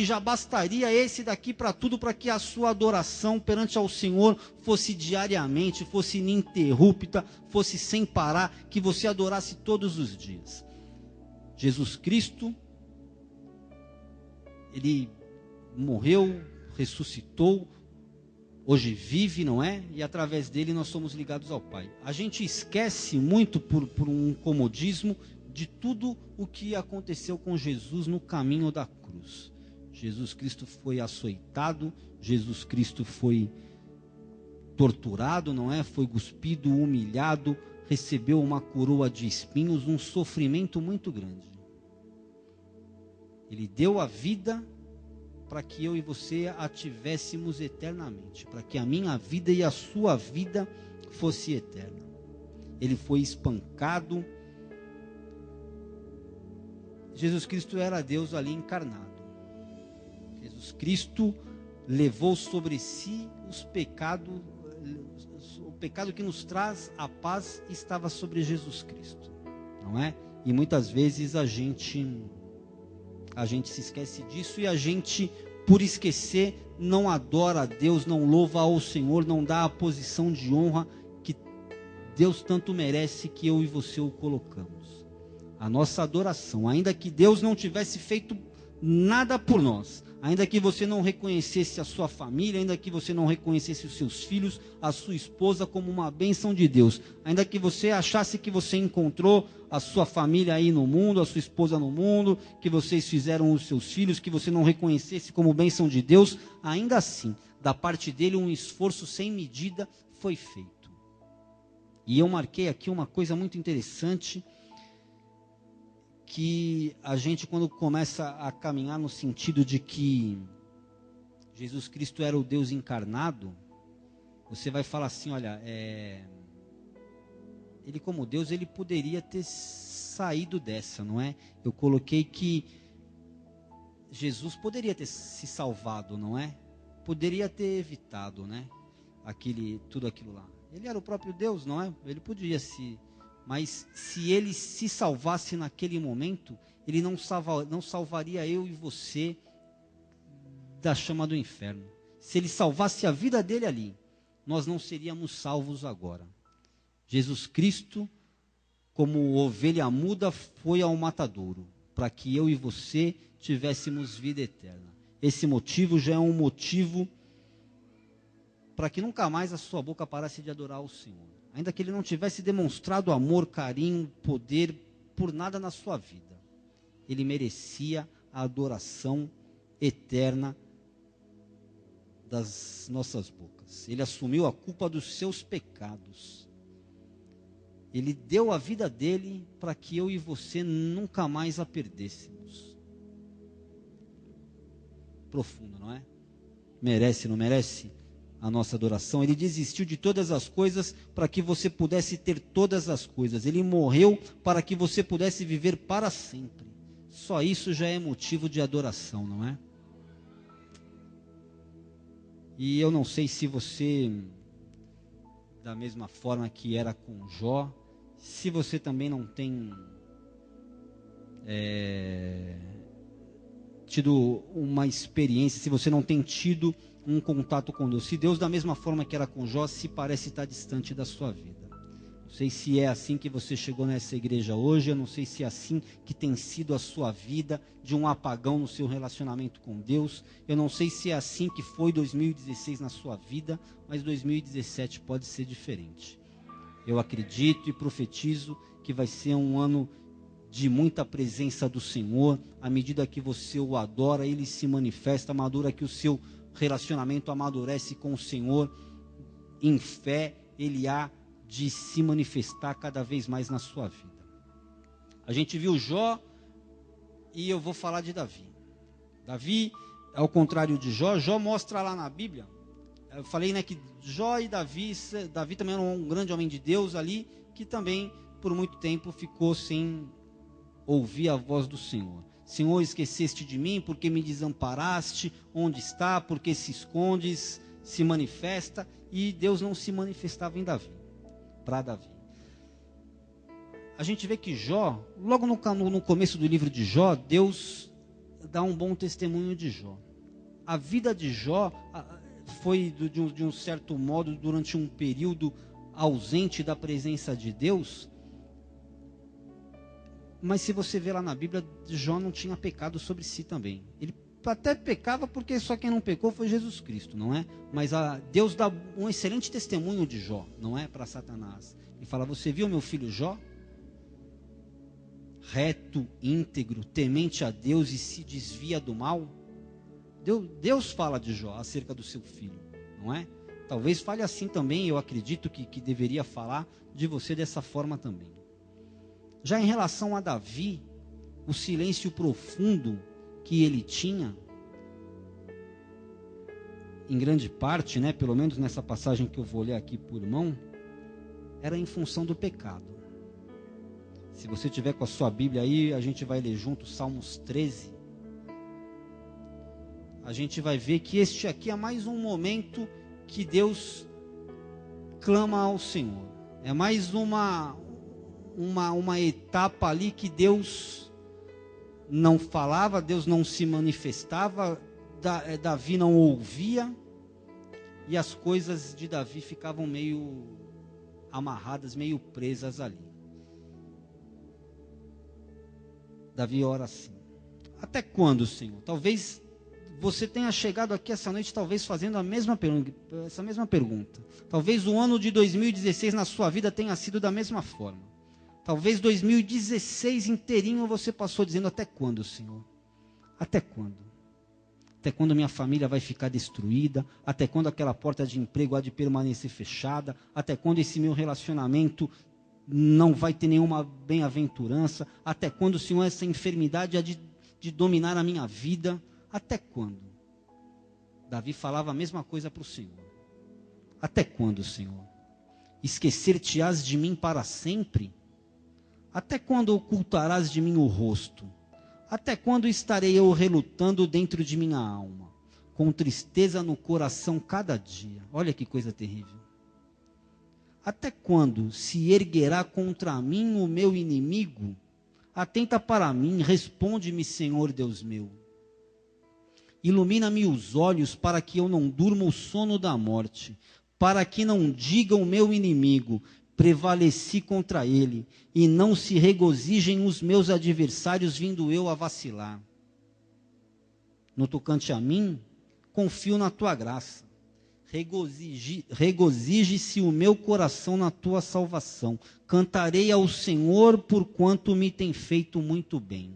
já bastaria esse daqui para tudo, para que a sua adoração perante ao Senhor fosse diariamente, fosse ininterrupta, fosse sem parar, que você adorasse todos os dias. Jesus Cristo, Ele morreu, ressuscitou, hoje vive, não é? E através dele nós somos ligados ao Pai. A gente esquece muito por um comodismo de tudo o que aconteceu com Jesus no caminho da cruz. Jesus Cristo foi açoitado, Jesus Cristo foi torturado, não é? Foi cuspido, humilhado, recebeu uma coroa de espinhos, um sofrimento muito grande. Ele deu a vida para que eu e você a tivéssemos eternamente, para que a minha vida e a sua vida fosse eterna. Ele foi espancado. Jesus Cristo era Deus ali encarnado. Jesus Cristo levou sobre si os pecados, o pecado que nos traz a paz estava sobre Jesus Cristo, não é? E muitas vezes a gente se esquece disso e a gente, por esquecer, não adora a Deus, não louva ao Senhor, não dá a posição de honra que Deus tanto merece, que eu e você o colocamos. A nossa adoração, ainda que Deus não tivesse feito nada por nós, ainda que você não reconhecesse a sua família, ainda que você não reconhecesse os seus filhos, a sua esposa como uma bênção de Deus, ainda que você achasse que você encontrou a sua família aí no mundo, a sua esposa no mundo, que vocês fizeram os seus filhos, que você não reconhecesse como bênção de Deus, ainda assim, da parte dele um esforço sem medida foi feito. E eu marquei aqui uma coisa muito interessante, que a gente, quando começa a caminhar no sentido de que Jesus Cristo era o Deus encarnado, você vai falar assim, olha, ele como Deus, ele poderia ter saído dessa, não é? Eu coloquei que Jesus poderia ter se salvado, não é? Poderia ter evitado, né? Tudo aquilo lá. Ele era o próprio Deus, não é? Ele podia se... Mas se ele se salvasse naquele momento, ele não salvaria eu e você da chama do inferno. Se ele salvasse a vida dele ali, nós não seríamos salvos agora. Jesus Cristo, como ovelha muda, foi ao matadouro, para que eu e você tivéssemos vida eterna. Esse motivo já é um motivo para que nunca mais a sua boca parasse de adorar o Senhor. Ainda que ele não tivesse demonstrado amor, carinho, poder por nada na sua vida, ele merecia a adoração eterna das nossas bocas. Ele assumiu a culpa dos seus pecados. Ele deu a vida dele para que eu e você nunca mais a perdêssemos. Profundo, não é? Merece, não merece a nossa adoração? Ele desistiu de todas as coisas para que você pudesse ter todas as coisas. Ele morreu para que você pudesse viver para sempre. Só isso já é motivo de adoração, não é? E eu não sei se você, da mesma forma que era com Jó, se você também não tem tido uma experiência, se você não tem tido um contato com Deus, se Deus, da mesma forma que era com Jó, se parece estar distante da sua vida. Não sei se é assim que você chegou nessa igreja hoje, eu não sei se é assim que tem sido a sua vida, de um apagão no seu relacionamento com Deus, eu não sei se é assim que foi 2016 na sua vida, mas 2017 pode ser diferente. Eu acredito e profetizo que vai ser um ano de muita presença do Senhor. À medida que você o adora, ele se manifesta, madura, que o seu relacionamento amadurece com o Senhor. Em fé, ele há de se manifestar cada vez mais na sua vida. A gente viu Jó e eu vou falar de Davi. Davi, ao contrário de Jó, Jó mostra lá na Bíblia. Eu falei, né, que Jó e Davi também era um grande homem de Deus ali, que também por muito tempo ficou sem ouvir a voz do Senhor. Senhor, esqueceste de mim, porque me desamparaste? Onde está? Porque se escondes? Se manifesta? E Deus não se manifestava em Davi, para Davi. A gente vê que Jó, logo no começo do livro de Jó, Deus dá um bom testemunho de Jó. A vida de Jó foi, de um certo modo, durante um período ausente da presença de Deus. Mas se você vê lá na Bíblia, Jó não tinha pecado sobre si também. Ele até pecava porque só quem não pecou foi Jesus Cristo, não é? Mas Deus dá um excelente testemunho de Jó, não é? Para Satanás. Ele fala, você viu meu filho Jó? Reto, íntegro, temente a Deus e se desvia do mal. Deus fala de Jó acerca do seu filho, não é? Talvez fale assim também, eu acredito que deveria falar de você dessa forma também. Já em relação a Davi, o silêncio profundo que ele tinha, em grande parte, né, pelo menos nessa passagem que eu vou ler aqui por mão, era em função do pecado. Se você tiver com a sua Bíblia aí, a gente vai ler junto Salmos 13. A gente vai ver que este aqui é mais um momento que Deus clama ao Senhor. É mais uma etapa ali que Deus não falava, Deus não se manifestava, Davi não ouvia, e as coisas de Davi ficavam meio amarradas, meio presas ali. Davi ora assim: até quando, Senhor? Talvez você tenha chegado aqui essa noite, talvez fazendo essa mesma pergunta. Talvez o ano de 2016 na sua vida tenha sido da mesma forma. Talvez 2016 inteirinho você passou dizendo, até quando, Senhor? Até quando? Até quando minha família vai ficar destruída? Até quando aquela porta de emprego há de permanecer fechada? Até quando esse meu relacionamento não vai ter nenhuma bem-aventurança? Até quando, Senhor, essa enfermidade há de dominar a minha vida? Até quando? Davi falava a mesma coisa para o Senhor. Até quando, Senhor? Esquecer-te-ás de mim para sempre? Até quando ocultarás de mim o rosto? Até quando estarei eu relutando dentro de minha alma, com tristeza no coração cada dia? Olha que coisa terrível. Até quando se erguerá contra mim o meu inimigo? Atenta para mim, responde-me, Senhor Deus meu. Ilumina-me os olhos para que eu não durma o sono da morte, para que não diga o meu inimigo, prevaleci contra ele, e não se regozijem os meus adversários, vindo eu a vacilar. No tocante a mim, confio na tua graça. Regozije-se o meu coração na tua salvação. Cantarei ao Senhor porquanto me tem feito muito bem.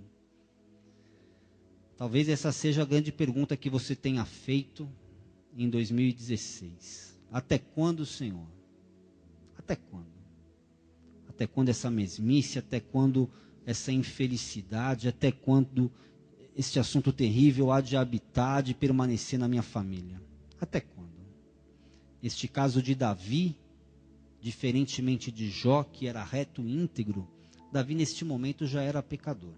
Talvez essa seja a grande pergunta que você tenha feito em 2016. Até quando, Senhor? Até quando? Até quando essa mesmice? Até quando essa infelicidade? Até quando este assunto terrível há de habitar, de permanecer na minha família? Até quando? Este caso de Davi, diferentemente de Jó, que era reto e íntegro, Davi neste momento já era pecador.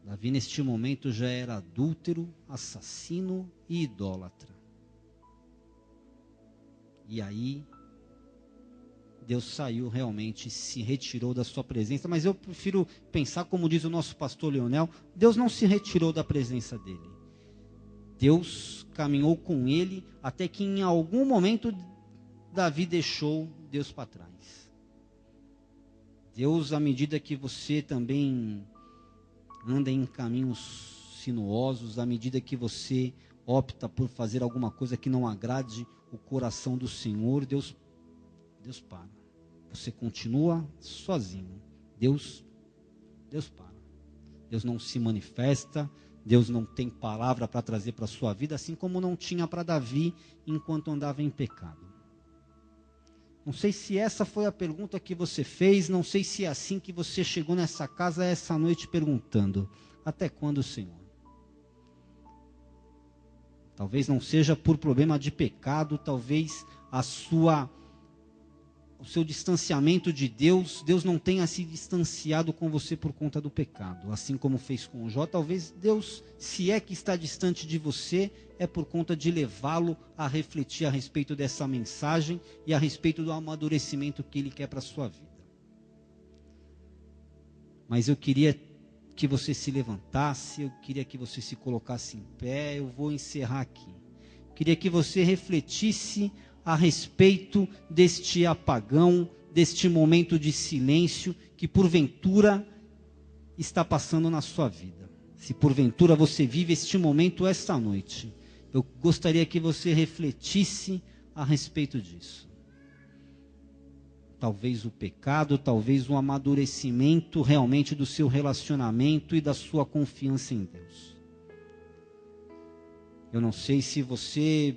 Davi neste momento já era adúltero, assassino e idólatra. E aí, Deus saiu realmente, se retirou da sua presença, mas eu prefiro pensar como diz o nosso pastor Leonel, Deus não se retirou da presença dele. Deus caminhou com ele até que em algum momento Davi deixou Deus para trás. Deus, à medida que você também anda em caminhos sinuosos, à medida que você opta por fazer alguma coisa que não agrade o coração do Senhor, Deus para. Você continua sozinho. Deus para. Deus não se manifesta, Deus não tem palavra para trazer para a sua vida, assim como não tinha para Davi enquanto andava em pecado. Não sei se essa foi a pergunta que você fez, não sei se é assim que você chegou nessa casa essa noite perguntando, até quando, Senhor? Talvez não seja por problema de pecado, talvez o seu distanciamento de Deus, Deus não tenha se distanciado com você por conta do pecado, assim como fez com Jó. Talvez Deus, se é que está distante de você, é por conta de levá-lo a refletir a respeito dessa mensagem e a respeito do amadurecimento que Ele quer para a sua vida. Mas eu queria que você se levantasse, eu queria que você se colocasse em pé, eu vou encerrar aqui. Eu queria que você refletisse a respeito deste apagão, deste momento de silêncio que porventura está passando na sua vida. Se porventura você vive este momento esta noite, eu gostaria que você refletisse a respeito disso. Talvez o pecado, talvez o amadurecimento realmente do seu relacionamento e da sua confiança em Deus. Eu não sei se você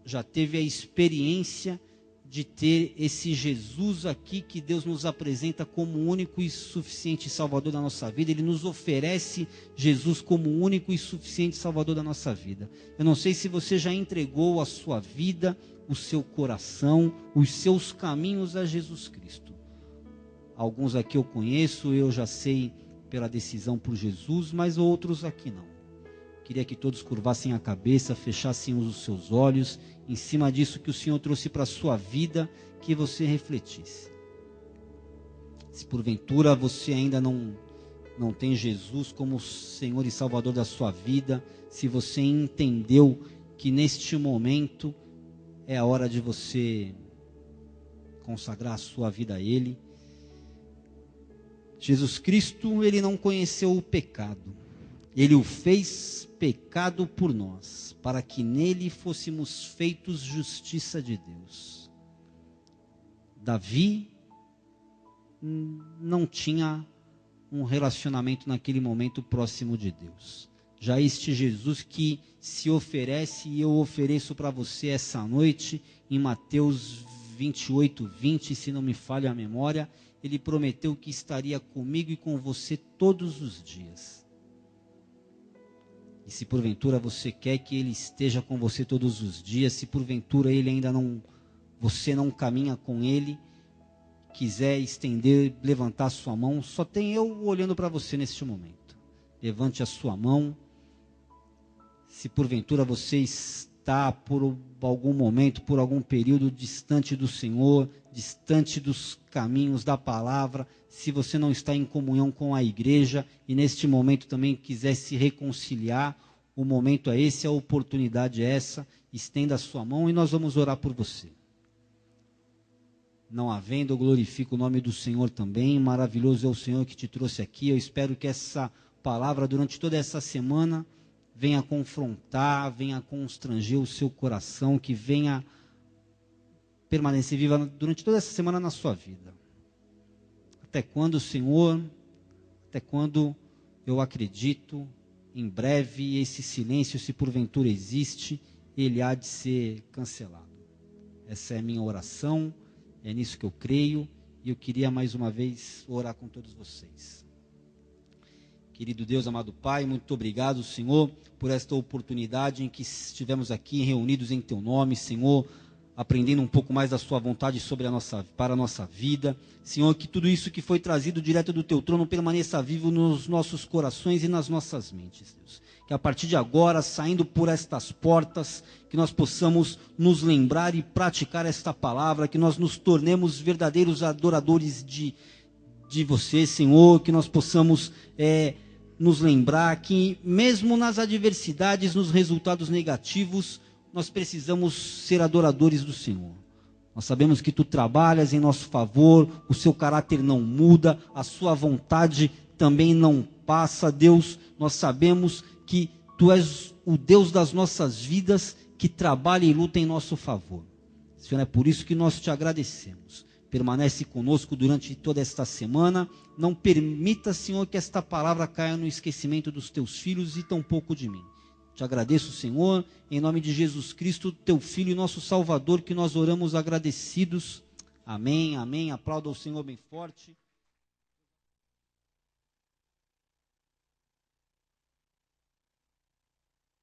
já teve a experiência de ter esse Jesus aqui que Deus nos apresenta como o único e suficiente Salvador da nossa vida. Ele nos oferece Jesus como o único e suficiente Salvador da nossa vida. Eu não sei se você já entregou a sua vida, o seu coração, os seus caminhos a Jesus Cristo. Alguns aqui eu conheço, eu já sei pela decisão por Jesus, mas outros aqui não. Queria que todos curvassem a cabeça, fechassem os seus olhos, em cima disso que o Senhor trouxe para a sua vida, que você refletisse. Se porventura você ainda não tem Jesus como Senhor e Salvador da sua vida, se você entendeu que neste momento é a hora de você consagrar a sua vida a Ele. Jesus Cristo, Ele não conheceu o pecado. Ele o fez pecado por nós, para que nele fôssemos feitos justiça de Deus. Davi não tinha um relacionamento naquele momento próximo de Deus. Já este Jesus que se oferece, e eu ofereço para você essa noite, em Mateus 28:20, se não me falha a memória, Ele prometeu que estaria comigo e com você todos os dias. E se porventura você quer que Ele esteja com você todos os dias, se porventura Ele ainda não, você não caminha com Ele, quiser estender, levantar a sua mão, só tem eu olhando para você neste momento. Levante a sua mão. Se porventura você está por algum momento, por algum período distante do Senhor, distante dos caminhos da palavra, se você não está em comunhão com a igreja e neste momento também quiser se reconciliar, o momento é esse, a oportunidade é essa, estenda a sua mão e nós vamos orar por você. Não havendo, eu glorifico o nome do Senhor também, maravilhoso é o Senhor que te trouxe aqui, eu espero que essa palavra durante toda essa semana venha confrontar, venha constranger o seu coração, que venha permanecer viva durante toda essa semana na sua vida. Até quando, Senhor, até quando eu acredito, em breve esse silêncio, se porventura existe, ele há de ser cancelado. Essa é a minha oração, é nisso que eu creio, e eu queria mais uma vez orar com todos vocês. Querido Deus, amado Pai, muito obrigado, Senhor, por esta oportunidade em que estivemos aqui reunidos em Teu nome, Senhor, aprendendo um pouco mais da Sua vontade para a nossa vida. Senhor, que tudo isso que foi trazido direto do Teu trono permaneça vivo nos nossos corações e nas nossas mentes, Deus. Que a partir de agora, saindo por estas portas, que nós possamos nos lembrar e praticar esta palavra, que nós nos tornemos verdadeiros adoradores de Você, Senhor, que nós possamos nos lembrar que mesmo nas adversidades, nos resultados negativos, nós precisamos ser adoradores do Senhor. Nós sabemos que Tu trabalhas em nosso favor, o Seu caráter não muda, a Sua vontade também não passa. Deus, nós sabemos que Tu és o Deus das nossas vidas, que trabalha e luta em nosso favor. Senhor, é por isso que nós Te agradecemos. Permanece conosco durante toda esta semana. Não permita, Senhor, que esta palavra caia no esquecimento dos Teus filhos e tampouco de mim. Te agradeço, Senhor, em nome de Jesus Cristo, Teu Filho e nosso Salvador, que nós oramos agradecidos. Amém, amém. Aplauda o Senhor bem forte.